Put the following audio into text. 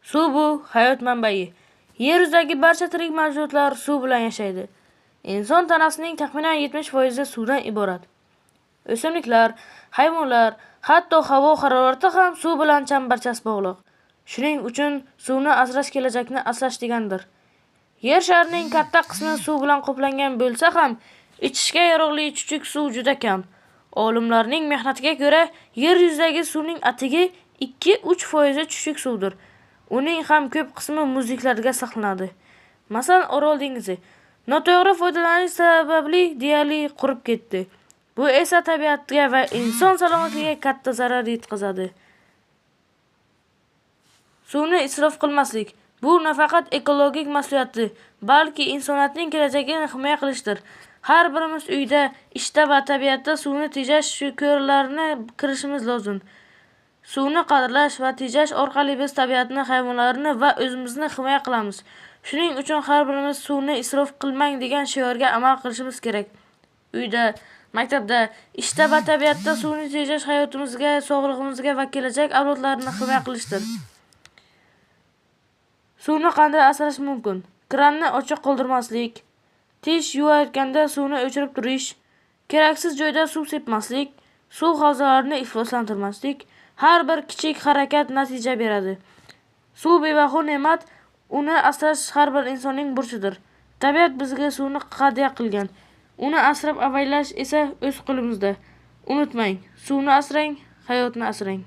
Suv bu hayot manbai. Yer yuzidagi barcha tirik mavjudotlar suv bilan yashaydi. Inson tanasining taxminan 70% suvdan iborat. O'simliklar, hayvonlar, hatto havo harorati ham suv bilan chambarchas bog'liq. Shuning uchun suvni asrash kelajakni asrash degandir. Yer sharining katta qismi suv bilan qoplangan bo'lsa ham, ichishga yaroqli chuchuk suv juda kam. Olimlarning mehnatiga ko'ra, yer yuzidagi suvning atigi 2-3% chuchuk suvdir. Uning ham ko'p qismi muzliklarga saqlanadi. Masalan, Orol dengizi noto'g'ri foydalanish sababli deyarli qurib ketdi. Bu esa tabiatga va inson salomatligiga katta zarar yetkazadi. Suvni isrof qilmaslik bu nafaqat ekologik mas'uliyatdir, balki insoniyatning kelajagini himoya qilishdir. Har birimiz uyda, ishda va tabiatda suvni tejash ko'rlarini kirishimiz lozim. Suvni qadrlash va tejash orqali biz tabiatni, hayvonlarni va o'zimizni himoya qilamiz. Shuning uchun har birimiz suvni isrof qilmang degan shiorga amal qilishimiz kerak. Uyda, maktabda, ishda va tabiatda suvni tejash hayotimizga, sog'lig'imizga va kelajak avlodlarni himoya qilishdir. Suvni qanday asrash mumkin? Kranni ochiq qoldirmaslik, tish yuvayotganda suvni o'chirib turish, keraksiz joyda suv sepmaslik, suv havzalarini ifloslantirmaslik. Har bir kichik harakat natija beradi. Suv bebaho ne'mat, uni asrash har bir insonning burchidir. Tabiat bizga suvni hadya qilgan. Uni asrab avaylash esa o'z qo'limizda. Unutmang, suvni asrang, hayotni asrang.